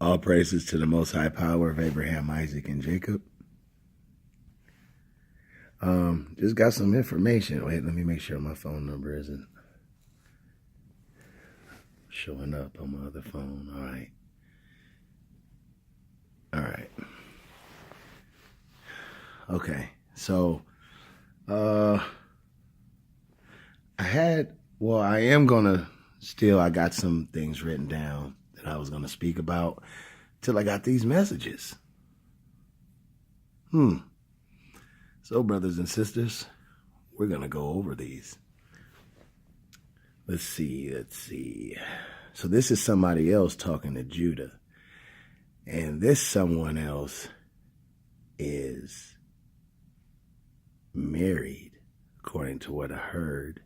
All praises to the Most High Power of Abraham, Isaac, and Jacob. Just got some information. Wait, let me make sure my phone number isn't showing up on my other phone. All right. Okay. So, I got some things written down that I was going to speak about till I got these messages. So, brothers and sisters, we're going to go over these. Let's see. So this is somebody else talking to Judah. And this someone else is married, according to what I heard.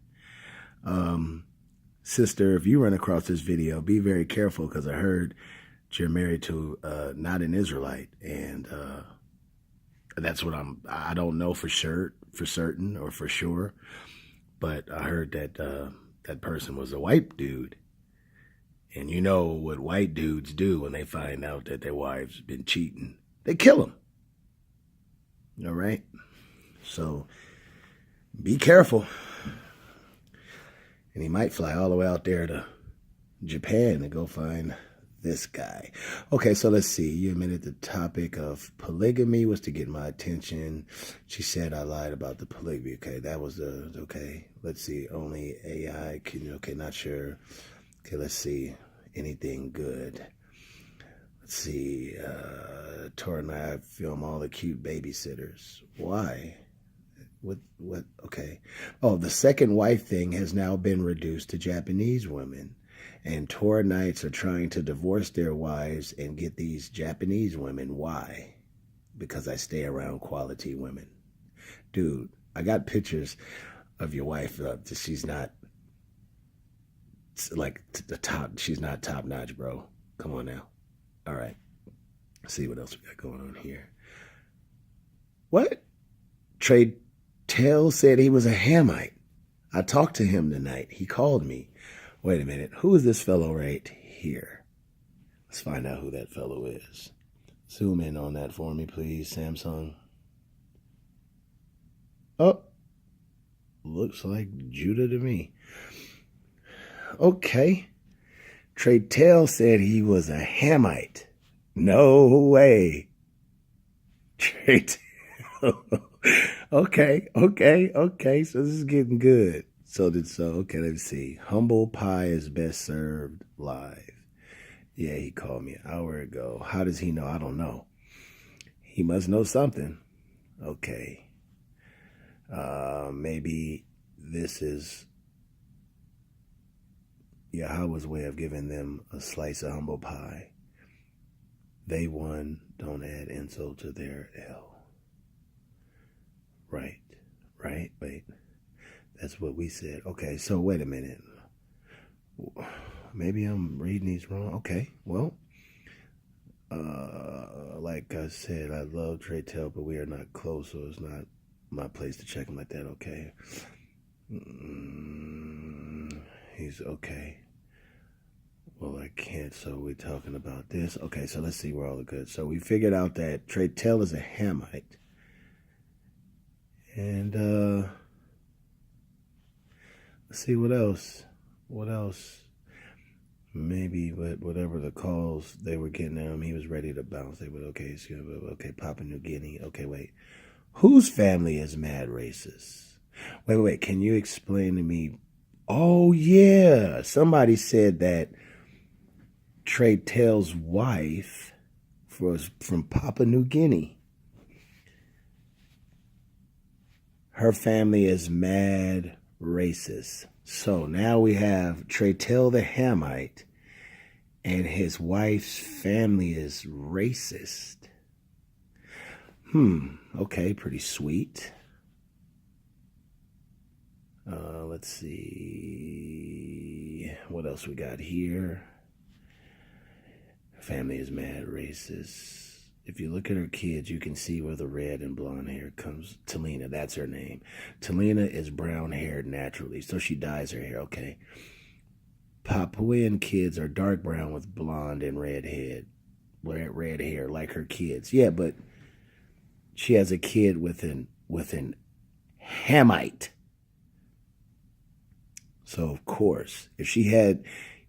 Sister, if you run across this video, be very careful, because I heard you're married to not an Israelite. And that's what I don't know for certain or for sure. But I heard that that person was a white dude. And you know what white dudes do when they find out that their wives been cheating. They kill them. All right? So be careful. And he might fly all the way out there to Japan to go find this guy. Okay, so let's see. You admitted the topic of polygamy was to get my attention. She said I lied about the polygamy. Okay, that was okay. Let's see. Only AI can, okay, not sure. Okay, let's see. Anything good? Let's see. Tora and I film all the cute babysitters. Why? What? Okay. Oh, the second wife thing has now been reduced to Japanese women. And Torah Knights are trying to divorce their wives and get these Japanese women. Why? Because I stay around quality women. Dude, I got pictures of your wife. She's not like the top. She's not top notch, bro. Come on now. All right. Let's see what else we got going on here. What? Trade Tell said he was a Hamite. I talked to him tonight. He called me. Wait a minute. Who is this fellow right here? Let's find out who that fellow is. Zoom in on that for me, please, Samsung. Oh, looks like Judah to me. Okay. Trade Tell said he was a Hamite. No way. Trade Tell. Okay. So this is getting good. Okay, let's see. Humble pie is best served live. Yeah, he called me an hour ago. How does he know? I don't know. He must know something. Okay. Maybe this is Yahweh's way of giving them a slice of humble pie. They won. Don't add insult to their L. Right. Wait. That's what we said. Okay, so wait a minute. Maybe I'm reading these wrong. Okay, well, like I said, I love Trey Tell, but we are not close, so it's not my place to check him like that. Okay. He's okay. Well, I can't, so we're talking about this. Okay, so let's see where all the good. So we figured out that Trey Tell is a Hamite. And, let's see what else. Maybe whatever the calls they were getting at him, he was ready to bounce. They would, okay, Papua New Guinea. Okay, wait. Whose family is mad racist? Wait. Can you explain to me? Oh, yeah. Somebody said that Trey Tell's wife was from Papua New Guinea. Her family is mad racist. So now we have Trey Tell the Hamite, and his wife's family is racist. Okay, pretty sweet. Let's see. What else we got here? Family is mad racist. If you look at her kids, you can see where the red and blonde hair comes. Talina, that's her name. Talina is brown haired naturally, so she dyes her hair, okay? Papuan kids are dark brown with blonde and red head. red hair like her kids. Yeah, but she has a kid with an Hamite. So of course, if she had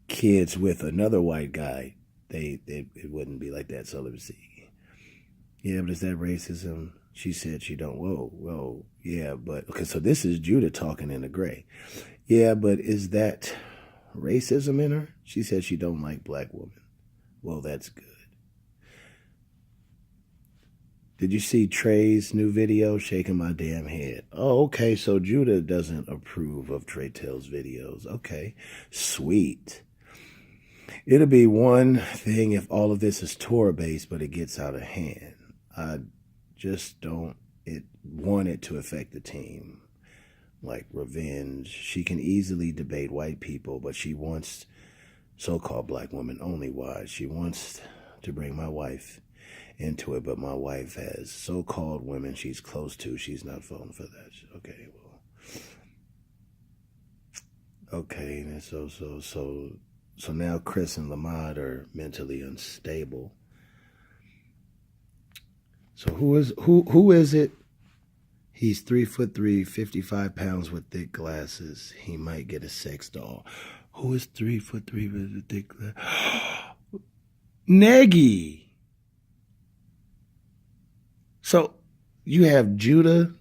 kids with another white guy, it wouldn't be like that. So let me see. Yeah, but is that racism? She said she don't. Whoa. Yeah, but okay. So this is Judah talking in the gray. Yeah, but is that racism in her? She said she don't like black women. Well, that's good. Did you see Trey's new video, Shaking My Damn Head? Oh, okay, so Judah doesn't approve of Trey Tell's videos. Okay, sweet. It'll be one thing if all of this is Torah-based, but it gets out of hand. I just don't want it to affect the team. Like revenge. She can easily debate white people, but she wants so-called black women only. Why? She wants to bring my wife into it, but my wife has so-called women she's close to. She's not falling for that. Okay, well, okay. And so now Chris and Lamont are mentally unstable. So who is it? He's 3'3", 55 pounds with thick glasses. He might get a sex doll. Who is 3'3" with a thick glasses? Nigguh. So you have Judah.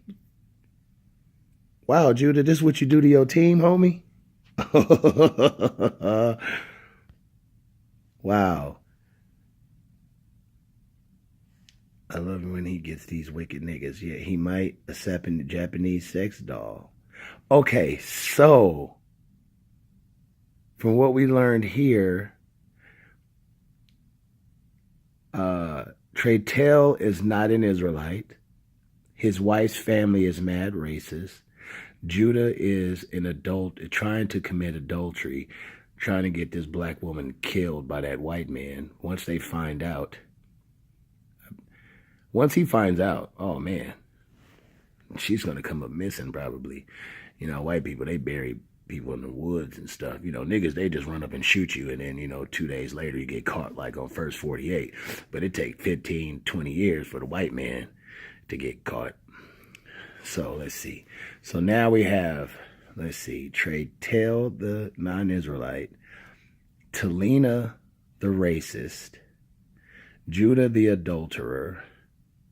Wow, Judah, this is what you do to your team, homie? Wow. I love it when he gets these wicked niggas. Yeah, he might accept a Japanese sex doll. Okay, so from what we learned here, Trey Tell is not an Israelite. His wife's family is mad racist. Judah is an adult trying to commit adultery, trying to get this black woman killed by that white man. Once he finds out, oh man, she's going to come up missing probably. You know, white people, they bury people in the woods and stuff. You know, niggas, they just run up and shoot you, and then, 2 days later you get caught like on First 48. But it takes 15, 20 years for the white man to get caught. So let's see. So now we have, Trey Tell, the non-Israelite, Talina, the racist, Judah, the adulterer,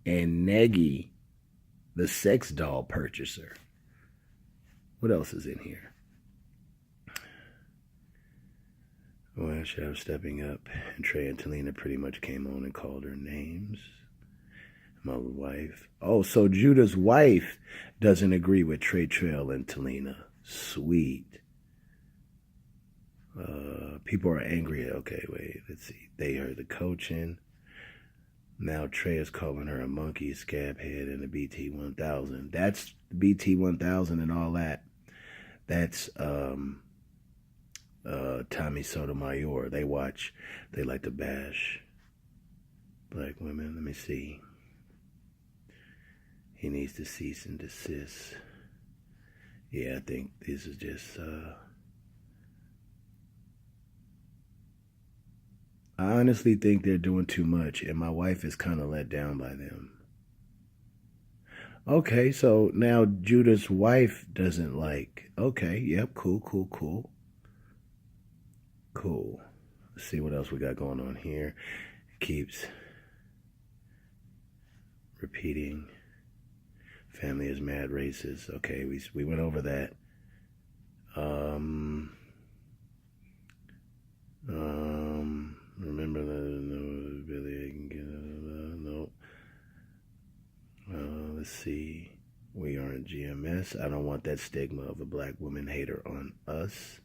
and Nigguh, the sex doll purchaser. What else is in here? Well, she was stepping up, and Trey and Talina pretty much came on and called her names. My wife. Oh, so Judah's wife doesn't agree with Trey Trail and Talina. Sweet. People are angry. Okay, wait, let's see. They heard the coaching. Now Trey is calling her a monkey, scab head, and a BT-1000. That's BT-1000 and all that. That's Tommy Sotomayor. They like to bash black women. Let me see. He needs to cease and desist. Yeah, I think this is just I honestly think they're doing too much, and my wife is kind of let down by them. Okay, so now Judah's wife doesn't like. Okay, yep, cool. Let's see what else we got going on here. It keeps repeating. Family is mad racist. Okay, we went over that. Remember the Billy I can get no. Let's see. We aren't GMS. I don't want that stigma of a black woman hater on us.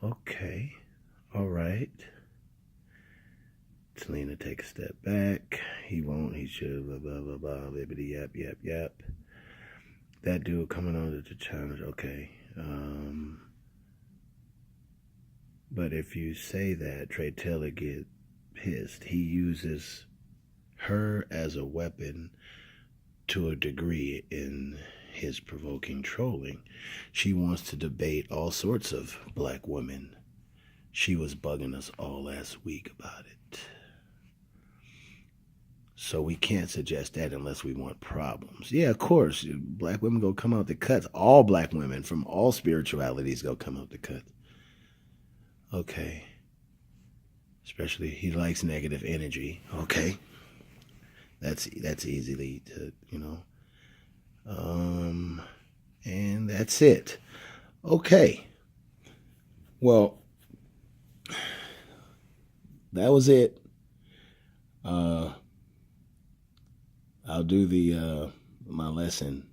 Okay. All right. Talina, take a step back. He won't. He should. Blah, blah, blah, blah. Libbity, yap. That dude coming on to the challenge. Okay. But if you say that, Trey Taylor get pissed. He uses her as a weapon to a degree in his provoking trolling. She wants to debate all sorts of black women. She was bugging us all last week about it. So we can't suggest that unless we want problems. Yeah, of course, black women go come out the cuts. All black women from all spiritualities go come out the cuts. Okay. Especially he likes negative energy. Okay. That's easily to, and that's it. Okay. Well, that was it. I'll do the my lesson.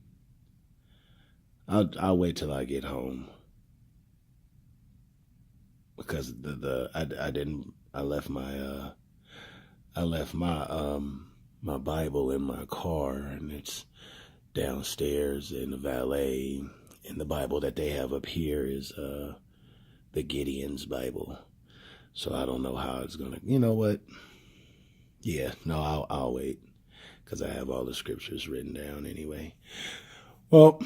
I'll wait till I get home because I left my Bible in my car, and it's downstairs in the valet. And the Bible that they have up here is the Gideon's Bible. So I don't know how it's gonna. You know what? Yeah, no, I'll wait because I have all the scriptures written down anyway. Well,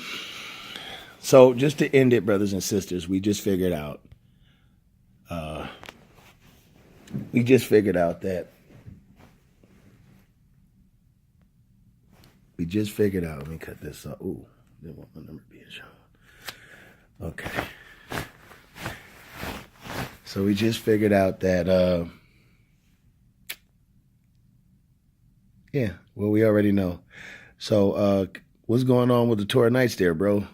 so just to end it, brothers and sisters, we just figured out. Let me cut this off. Ooh, didn't want my number being shown. Okay. So we just figured out that, yeah, well, we already know. So, what's going on with the Torah Nights there, bro?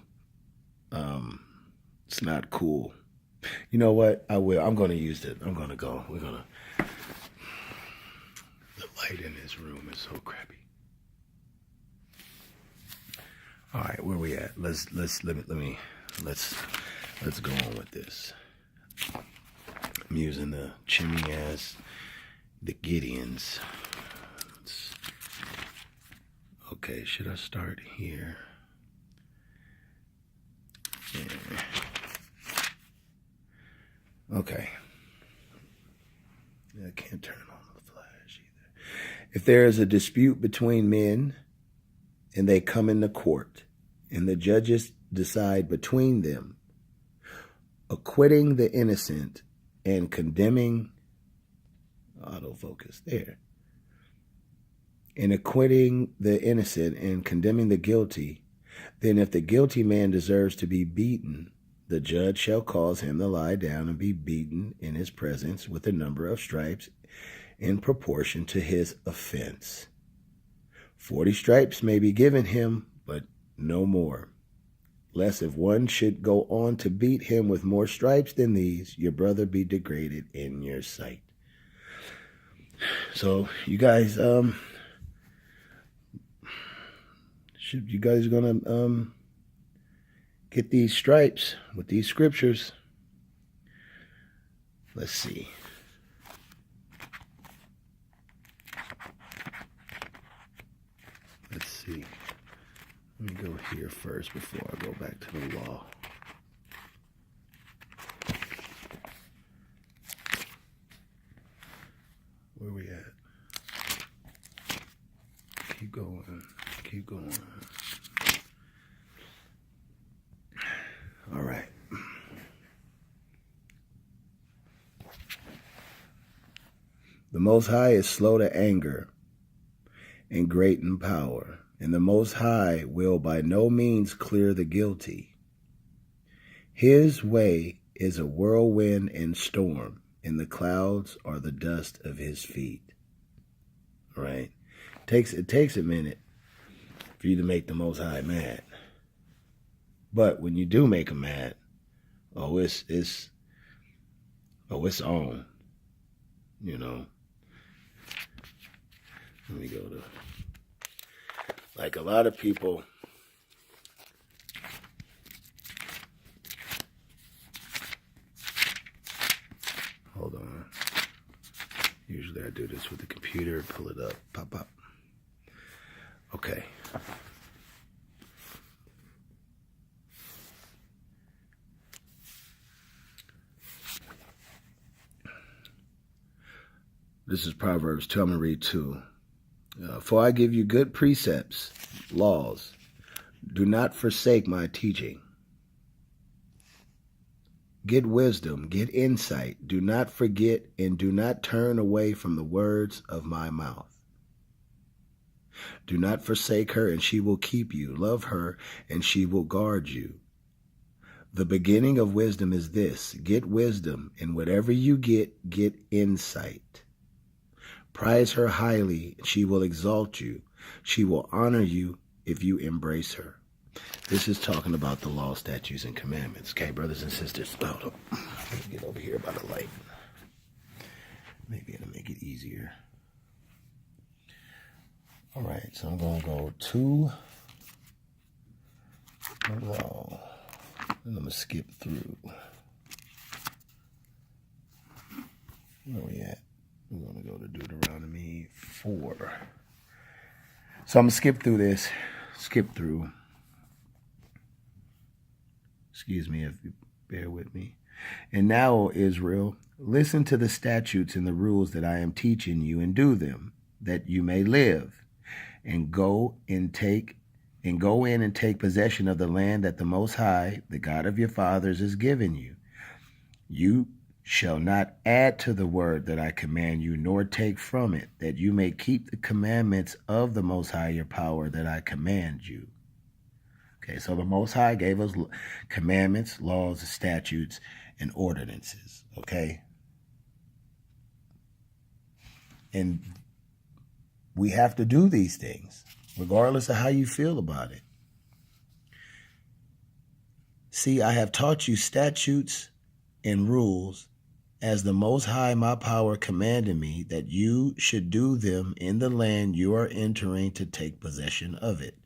It's not cool. You know what? I'm going to use it. I'm going to go. The light in this room is so crappy. All right, where we at? Let's go on with this. I'm using the chimney as the Gideons. Okay, should I start here? Yeah. Okay. I can't turn on the flash either. If there is a dispute between men and they come into court and the judges decide between them, acquitting the innocent and condemning, autofocus there, and acquitting the innocent and condemning the guilty, then if the guilty man deserves to be beaten, the judge shall cause him to lie down and be beaten in his presence with a number of stripes in proportion to his offense. 40 stripes may be given him, but no more. Lest if one should go on to beat him with more stripes than these, your brother be degraded in your sight. So you guys, you guys are gonna get these stripes with these scriptures. Let's see. Let's see. Let me go here first before I go back to the law. Where we at? Keep going. Keep going. All right. The Most High is slow to anger and great in power, and the Most High will by no means clear the guilty. His way is a whirlwind and storm, and the clouds are the dust of his feet. All right? It takes a minute for you to make the Most High mad. But when you do make him mad, it's on. You know. Let me go to, like, a lot of people, hold on. Usually I do this with the computer, pull it up, pop. Okay. This is Proverbs 2. I'm going to read 2. For I give you good precepts, laws. Do not forsake my teaching. Get wisdom, get insight. Do not forget and do not turn away from the words of my mouth. Do not forsake her, and she will keep you. Love her, and she will guard you. The beginning of wisdom is this: get wisdom, and whatever you get insight. Prize her highly, and she will exalt you. She will honor you if you embrace her. This is talking about the law, statutes, and commandments. Okay, brothers and sisters. Hold on. Let me get over here by the light. Maybe it'll make it easier. All right, so I'm going to go to the law. And I'm going to skip through. Where are we at? We're going to go to Deuteronomy 4. So I'm going to skip through this. Skip through. Excuse me if you bear with me. And now, O Israel, listen to the statutes and the rules that I am teaching you, and do them, that you may live, and go in and take possession of the land that the Most High, the God of your fathers, has given you. You shall not add to the word that I command you, nor take from it, that you may keep the commandments of the Most High, your power, that I command you. Okay, so the Most High gave us commandments, laws, statutes, and ordinances, okay? And we have to do these things, regardless of how you feel about it. See, I have taught you statutes and rules as the Most High, my power, commanded me, that you should do them in the land you are entering to take possession of it.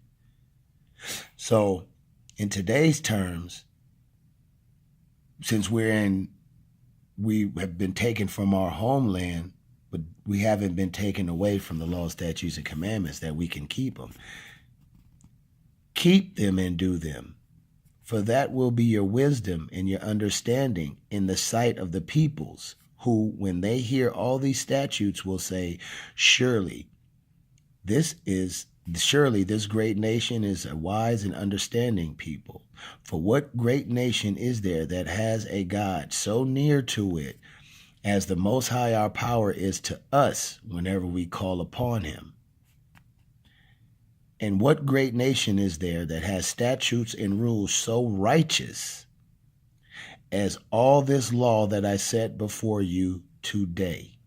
So, in today's terms, since we have been taken from our homeland, but we haven't been taken away from the law, statutes, and commandments, that we can keep them. Keep them and do them, for that will be your wisdom and your understanding in the sight of the peoples, who, when they hear all these statutes, will say, surely this great nation is a wise and understanding people. For what great nation is there that has a God so near to it as the Most High our power is to us whenever we call upon him? And what great nation is there that has statutes and rules so righteous as all this law that I set before you today?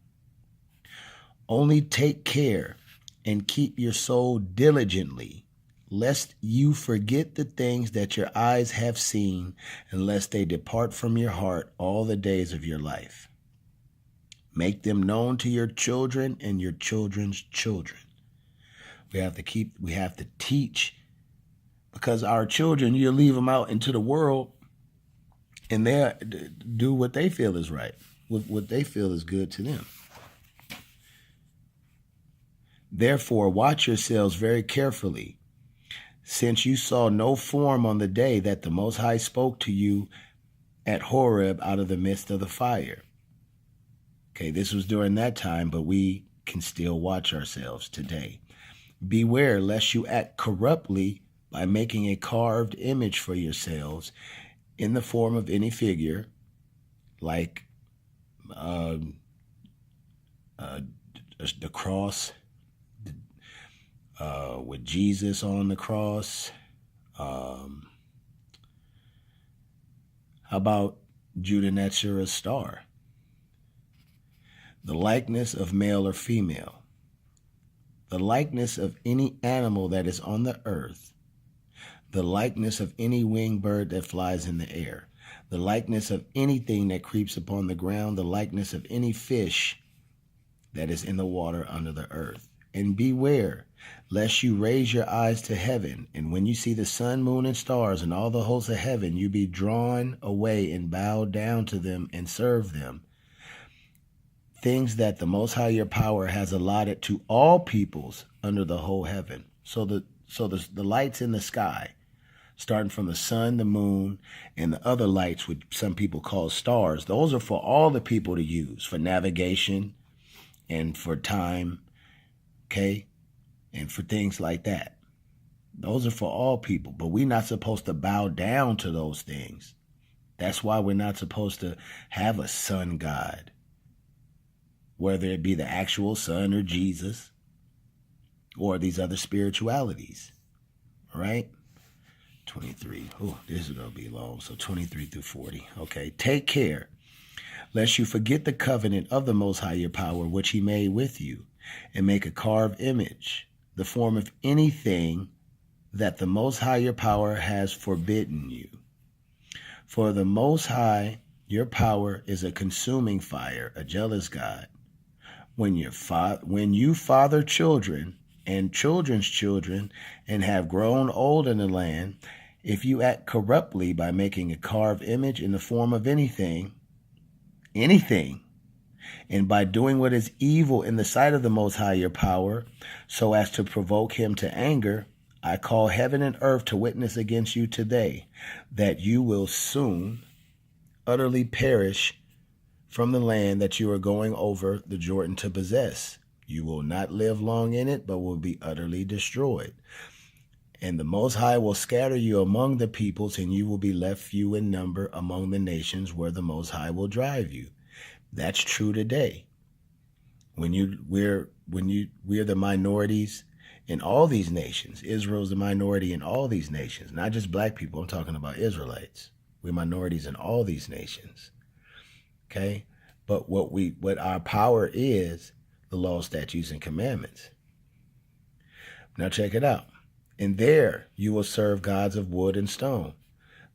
Only take care and keep your soul diligently, lest you forget the things that your eyes have seen, and lest they depart from your heart all the days of your life. Make them known to your children and your children's children. We have to teach, because our children, you leave them out into the world and they do what they feel is right, what they feel is good to them. Therefore, watch yourselves very carefully, since you saw no form on the day that the Most High spoke to you at Horeb out of the midst of the fire. Okay, this was during that time, but we can still watch ourselves today. Beware lest you act corruptly by making a carved image for yourselves in the form of any figure, like the cross, with Jesus on the cross. How about Judah Netzer's star? The likeness of male or female. The likeness of any animal that is on the earth. The likeness of any winged bird that flies in the air. The likeness of anything that creeps upon the ground. The likeness of any fish that is in the water under the earth. And beware, lest you raise your eyes to heaven, and when you see the sun, moon, and stars, and all the hosts of heaven, you be drawn away and bow down to them and serve them. Things that the Most High your power has allotted to all peoples under the whole heaven. So the lights in the sky, starting from the sun, the moon, and the other lights, which some people call stars, those are for all the people to use, for navigation and for time, okay, and for things like that. Those are for all people, but we're not supposed to bow down to those things. That's why we're not supposed to have a sun god, whether it be the actual sun or Jesus. or these other spiritualities. All right? 23. Oh, this is going to be long. So 23 through 40. Okay. Take care, lest you forget the covenant of the Most High your power, which he made with you, and make a carved image, the form of anything that the Most High your power has forbidden you. For the Most High your power is a consuming fire, a jealous God. When you father children and children's children and have grown old in the land, if you act corruptly by making a carved image in the form of anything, and by doing what is evil in the sight of the Most High your power, so as to provoke him to anger, I call heaven and earth to witness against you today, that you will soon utterly perish from the land that you are going over the Jordan to possess. You will not live long in it, but will be utterly destroyed. And the Most High will scatter you among the peoples, and you will be left few in number among the nations where the Most High will drive you. That's true today. We're the minorities in all these nations. Israel's the minority in all these nations, not just black people. I'm talking about Israelites. We're minorities in all these nations. Okay? But what our power is, the law, statutes, and commandments. Now check it out. And there you will serve gods of wood and stone.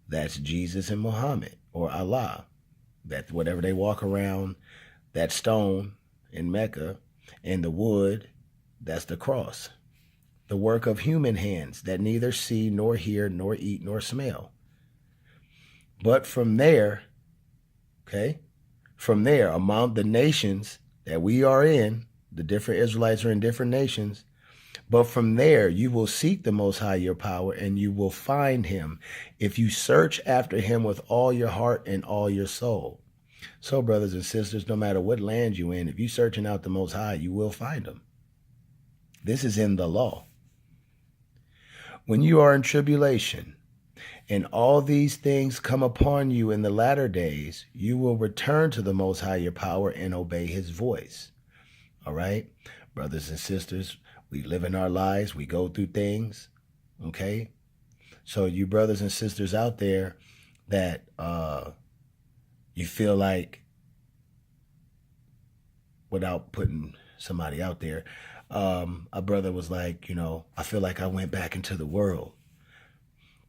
That's Jesus and Muhammad, or Allah. That whatever they walk around, that stone in Mecca, and the wood, that's the cross. The work of human hands that neither see nor hear nor eat nor smell. But from there, among the nations that we are in, the different Israelites are in different nations, but from there you will seek the Most High your power, and you will find him if you search after him with all your heart and all your soul. So, brothers and sisters, no matter what land you're in, if you're searching out the Most High, you will find him. This is in the law. When you are in tribulation, and all these things come upon you in the latter days, you will return to the Most High your power and obey his voice. All right? Brothers and sisters, we live in our lives. We go through things. Okay? So you brothers and sisters out there that you feel like, without putting somebody out there, a brother was like, I feel like I went back into the world.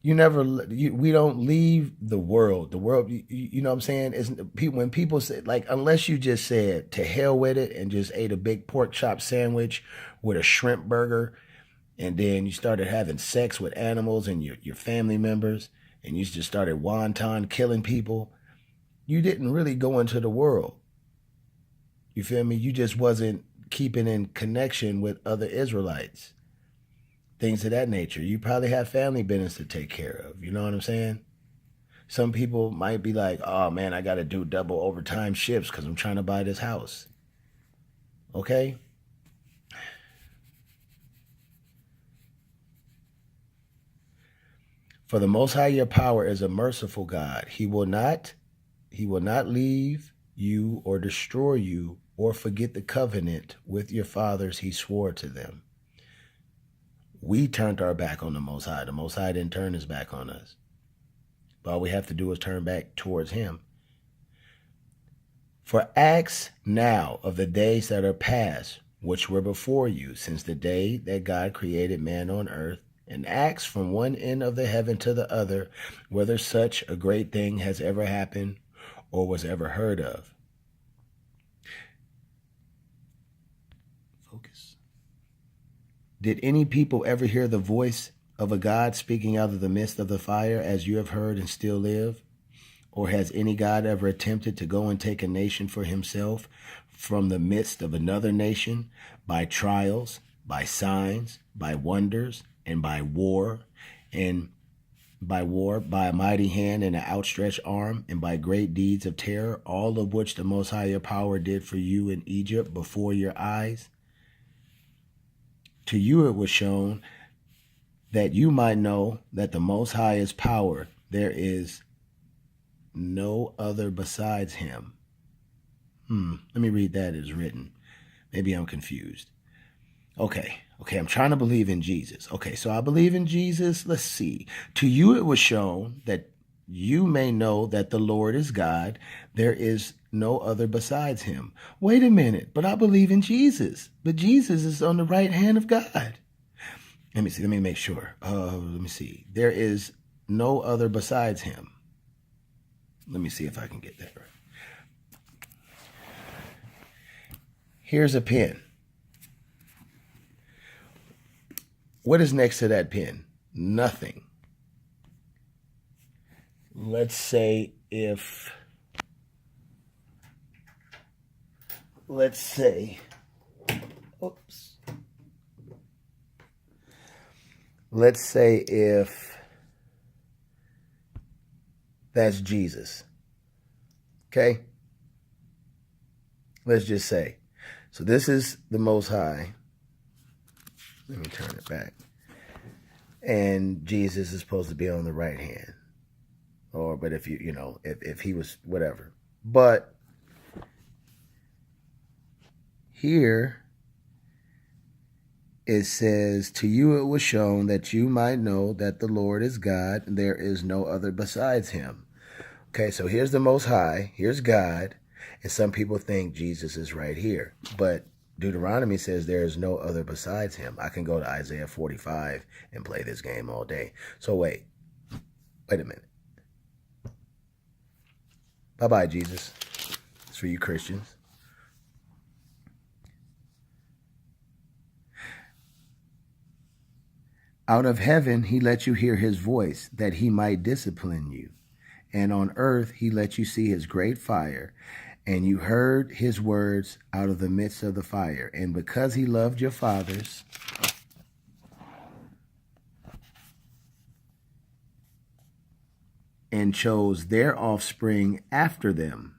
We don't leave the world. The world, you know what I'm saying? When people say, like, unless you just said to hell with it and just ate a big pork chop sandwich with a shrimp burger, and then you started having sex with animals and your family members, and you just started wanton killing people, you didn't really go into the world. You feel me? You just wasn't keeping in connection with other Israelites. Things of that nature. You probably have family business to take care of. You know what I'm saying? Some people might be like, oh man, I got to do double overtime shifts because I'm trying to buy this house. Okay? For the Most High your power is a merciful God. He will not leave you or destroy you or forget the covenant with your fathers he swore to them. We turned our back on the Most High. The Most High didn't turn his back on us. But all we have to do is turn back towards him. For acts now of the days that are past, which were before you, since the day that God created man on earth, and acts from one end of the heaven to the other, whether such a great thing has ever happened or was ever heard of. Focus. Did any people ever hear the voice of a God speaking out of the midst of the fire as you have heard and still live? Or has any God ever attempted to go and take a nation for himself from the midst of another nation by trials, by signs, by wonders, and by war, by a mighty hand and an outstretched arm, and by great deeds of terror, all of which the Most High your power did for you in Egypt before your eyes? To you it was shown that you might know that the Most High is power. There is no other besides him. Let me read that as written. Maybe I'm confused. Okay, I'm trying to believe in Jesus. Okay, so I believe in Jesus. Let's see. To you it was shown that you may know that the Lord is God. There is no other besides him. Wait a minute, but I believe in Jesus. But Jesus is on the right hand of God. Let me see. Let me make sure. Let me see. There is no other besides him. Let me see if I can get that right. Here's a pen. What is next to that pen? Nothing. Let's say if, let's say if that's Jesus. Okay? Let's just say. So this is the Most High. Let me turn it back. And Jesus is supposed to be on the right hand. But if if he was whatever. But here it says, to you it was shown that you might know that the Lord is God, and there is no other besides him. Okay, so here's the Most High, here's God, and some people think Jesus is right here. But Deuteronomy says there is no other besides him. I can go to Isaiah 45 and play this game all day. So wait a minute. Bye-bye, Jesus. It's for you Christians. Out of heaven he let you hear his voice, that he might discipline you. And on earth he let you see his great fire, and you heard his words out of the midst of the fire. And because he loved your fathers, and chose their offspring after them,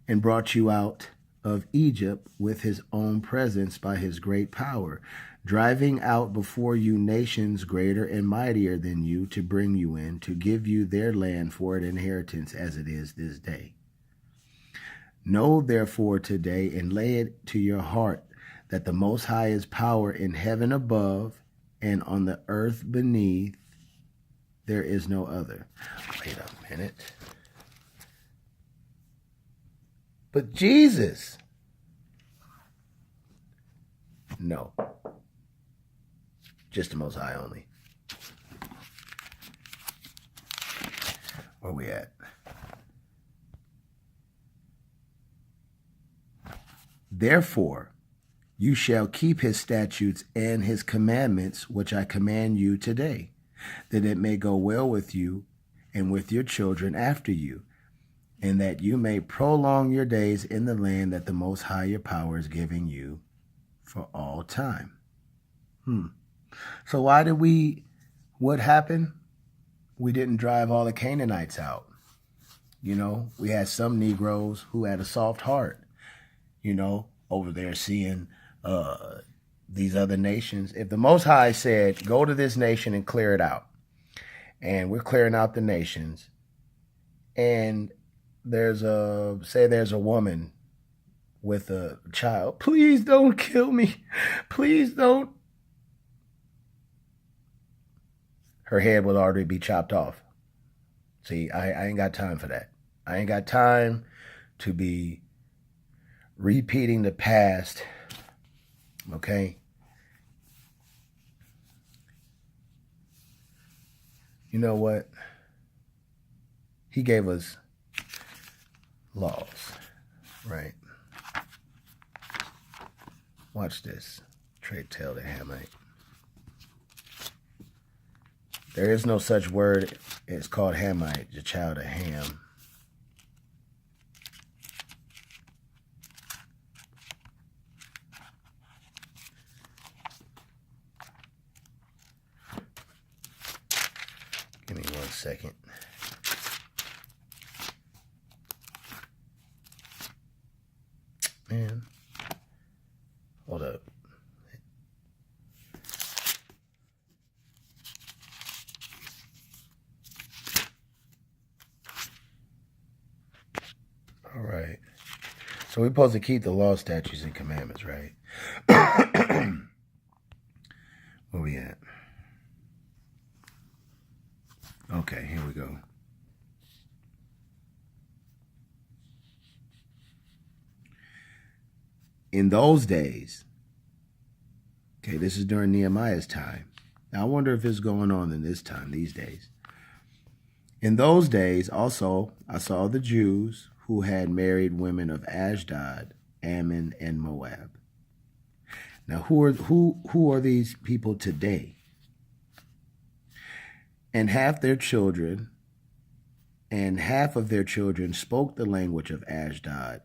and brought you out of Egypt with his own presence by his great power, driving out before you nations greater and mightier than you, to bring you in, to give you their land for an inheritance as it is this day. Know therefore today, and lay it to your heart, that the Most High is power in heaven above, and on the earth beneath. There is no other. Wait a minute. But Jesus. No. Just the Most High only. Where we at? Therefore, you shall keep his statutes and his commandments, which I command you today, that it may go well with you and with your children after you, and that you may prolong your days in the land that the Most High your power is giving you for all time. So what happened? We didn't drive all the Canaanites out. We had some Negroes who had a soft heart, over there seeing these other nations. If the Most High said, go to this nation and clear it out, and we're clearing out the nations, and there's a woman with a child, please don't kill me. Please don't. Her head will already be chopped off. See, I ain't got time for that. I ain't got time to be repeating the past, okay? You know what? He gave us laws, right? Watch this. Trade tell the Hamite. There is no such word. It's called Hamite, the child of Ham. Give me 1 second. Man. Hold up. All right. So we're supposed to keep the law, statutes, and commandments, right? Where we at? Okay, here we go. In those days, okay, this is during Nehemiah's time. Now, I wonder if it's going on in this time, these days. In those days, also, I saw the Jews who had married women of Ashdod, Ammon, and Moab. Now, who are these people today? And half of their children spoke the language of Ashdod,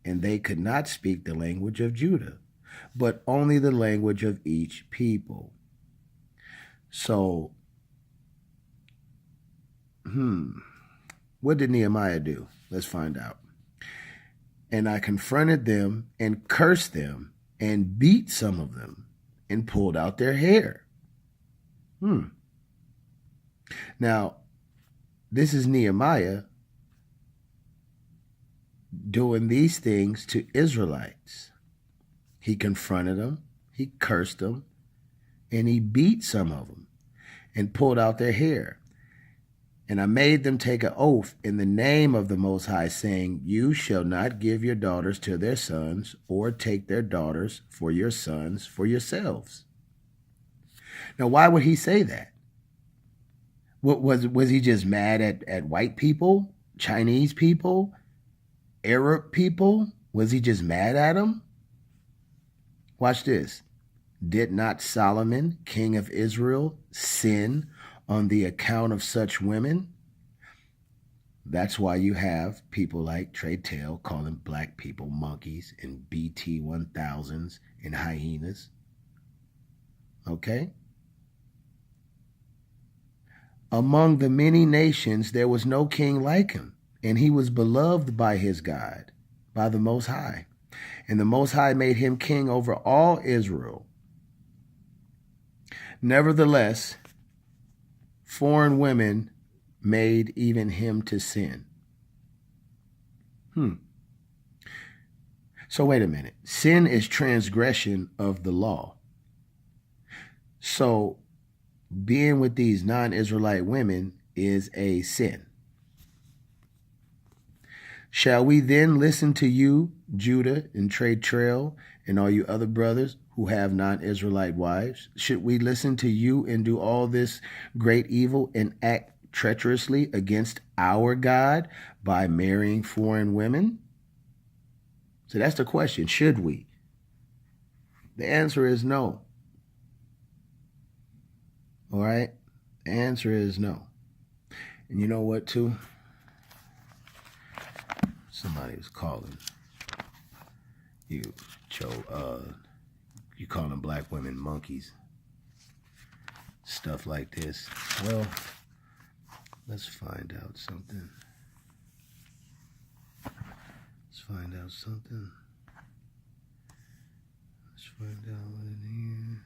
and they could not speak the language of Judah, but only the language of each people. So, what did Nehemiah do? Let's find out. And I confronted them and cursed them and beat some of them and pulled out their hair. Now, this is Nehemiah doing these things to Israelites. He confronted them, he cursed them, and he beat some of them and pulled out their hair. And I made them take an oath in the name of the Most High, saying, you shall not give your daughters to their sons, or take their daughters for your sons for yourselves. Now, why would he say that? What was he just mad at white people, Chinese people, Arab people? Was he just mad at them? Watch this. Did not Solomon, king of Israel, sin on the account of such women? That's why you have people like Trey Tail calling black people monkeys and BT 1000s and hyenas. Okay? Among the many nations, there was no king like him, and he was beloved by his God, by the Most High. And the Most High made him king over all Israel. Nevertheless, foreign women made even him to sin. So wait a minute. Sin is transgression of the law. So being with these non-Israelite women is a sin. Shall we then listen to you, Judah and Trey Trail, and all you other brothers who have non-Israelite wives? Should we listen to you and do all this great evil and act treacherously against our God by marrying foreign women? So that's the question. Should we? The answer is no. All right? The answer is no. And you know what, too? Somebody was calling you, Joe, you calling black women monkeys. Stuff like this. Well, let's find out something. Let's find out something. Let's find out what it is.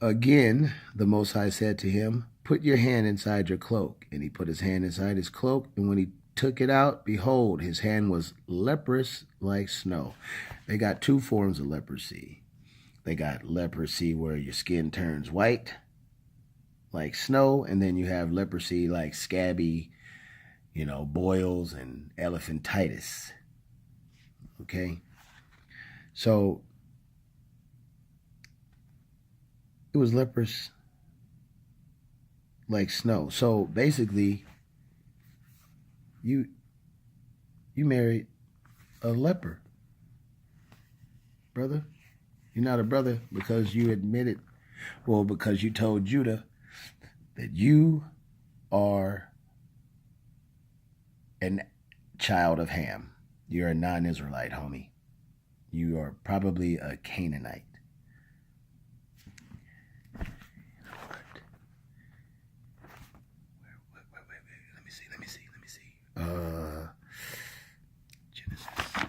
Again, the Most High said to him, put your hand inside your cloak. And he put his hand inside his cloak, and when he took it out, behold, his hand was leprous like snow. They got two forms of leprosy. They got leprosy where your skin turns white like snow, and then you have leprosy like scabby, boils and elephantitis. Okay? So it was leprous like snow. So basically, you married a leper, brother. You're not a brother because you admitted, because you told Judah that you are a child of Ham. You're a non-Israelite, homie. You are probably a Canaanite. Genesis 36.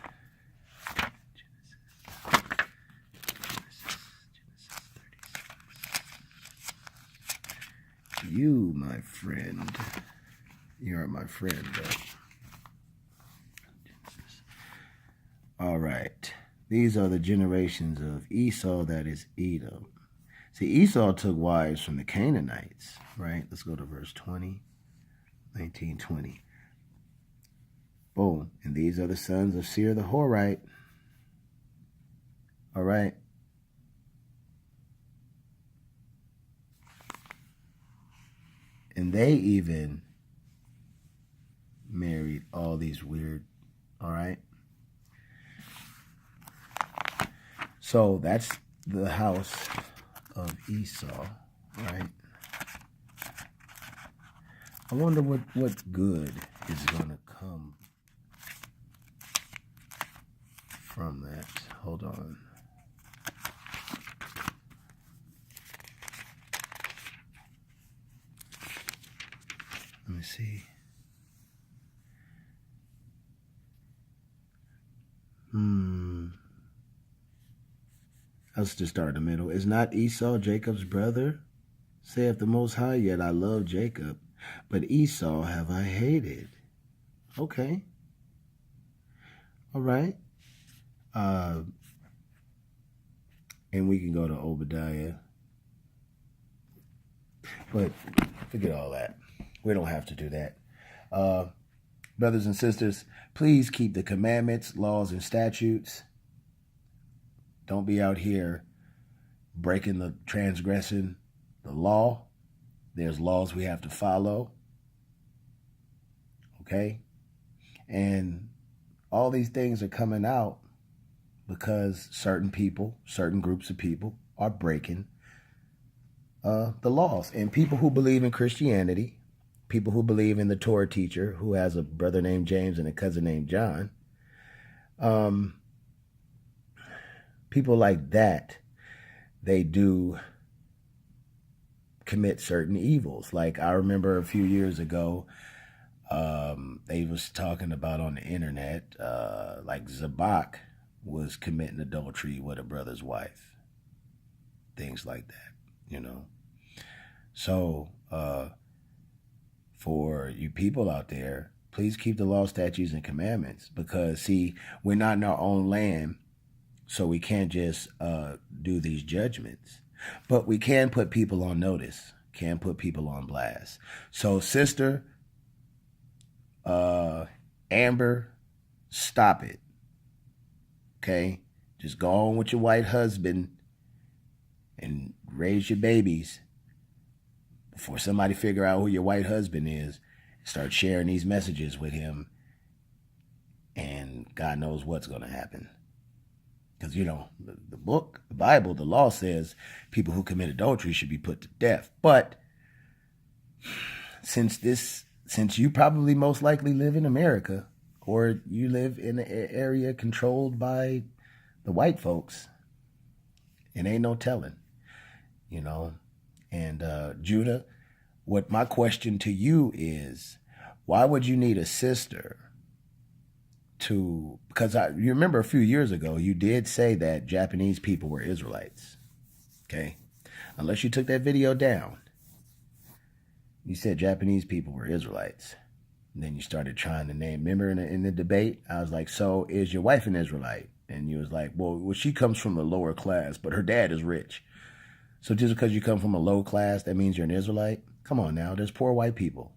You, my friend, you are my friend, All right. These are the generations of Esau, that is Edom. See, Esau took wives from the Canaanites, right? Let's go to verse 20, 19, 20. Boom. And these are the sons of Seir the Horite. All right. And they even married all these weird, all right? So that's the house of Esau, right? I wonder what good is going to come from that. Hold on. Let me see. Let's just start in the middle. Is not Esau Jacob's brother? Saith the Most High, yet I love Jacob, but Esau have I hated. Okay. All right. And we can go to Obadiah. But forget all that. We don't have to do that. Brothers and sisters, please keep the commandments, laws, and statutes. Don't be out here transgressing the law. There's laws we have to follow. Okay? And all these things are coming out because certain people, certain groups of people are breaking the laws. And people who believe in Christianity, people who believe in the Torah teacher who has a brother named James and a cousin named John, people like that, they do commit certain evils. Like I remember a few years ago, they was talking about on the internet, like Zabak was committing adultery with a brother's wife. Things like that, you know. So, for you people out there, please keep the law, statutes, and commandments. Because, see, we're not in our own land, so we can't just do these judgments. But we can put people on notice, can put people on blast. So, sister, Amber, stop it. Okay? Just go on with your white husband and raise your babies before somebody figure out who your white husband is. Start sharing these messages with him, and God knows what's going to happen. Because, you know, the book, the Bible, the law says people who commit adultery should be put to death. But since you probably most likely live in America, or you live in an area controlled by the white folks, it ain't no telling, you know. And Judah, what my question to you is, why would you need a sister to, because you remember a few years ago, you did say that Japanese people were Israelites, okay? Unless you took that video down, you said Japanese people were Israelites. And then you started trying to name, remember in the debate, I was like, so is your wife an Israelite? And you was like, well, she comes from a lower class, but her dad is rich. So just because you come from a low class, that means you're an Israelite? Come on now, there's poor white people.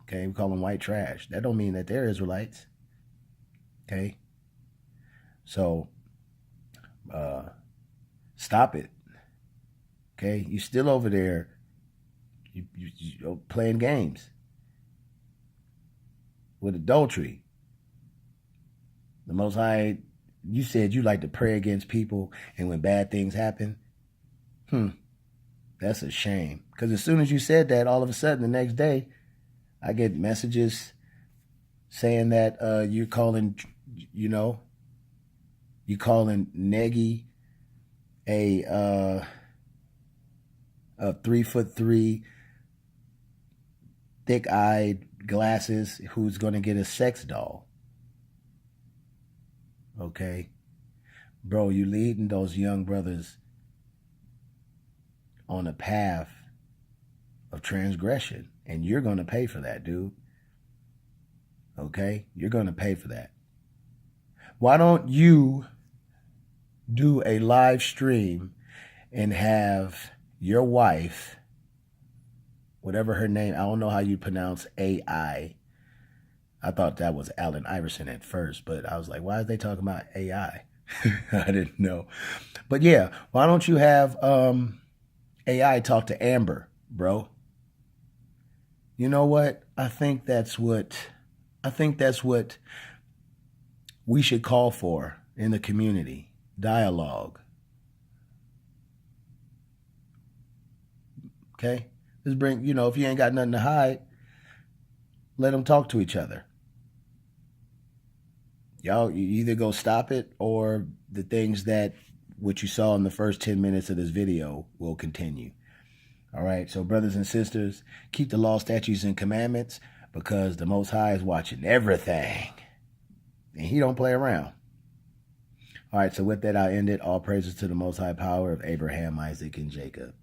Okay, we call them white trash. That don't mean that they're Israelites. Okay? So, stop it. Okay? You still over there, you playing games with adultery. The Most High, you said you like to pray against people, and when bad things happen, that's a shame. Because as soon as you said that, all of a sudden the next day, I get messages saying that you're calling, you calling Nigguh a 3'3", thick-eyed glasses who's going to get a sex doll. Okay? Bro, you leading those young brothers on a path of transgression, and you're going to pay for that, dude. Okay? You're going to pay for that. Why don't you do a live stream and have your wife, whatever her name, I don't know how you pronounce AI. I thought that was Allen Iverson at first, but I was like, why are they talking about AI? I didn't know. But yeah, why don't you have AI talk to Amber, bro? You know what? I think that's what we should call for in the community. Dialogue. Okay? Just bring, if you ain't got nothing to hide, let them talk to each other. Y'all, you either go stop it, or the things that what you saw in the first 10 minutes of this video will continue. All right, so brothers and sisters, keep the law, statutes, and commandments, because the Most High is watching everything, and he don't play around. All right, so with that, I end it. All praises to the Most High power of Abraham, Isaac, and Jacob.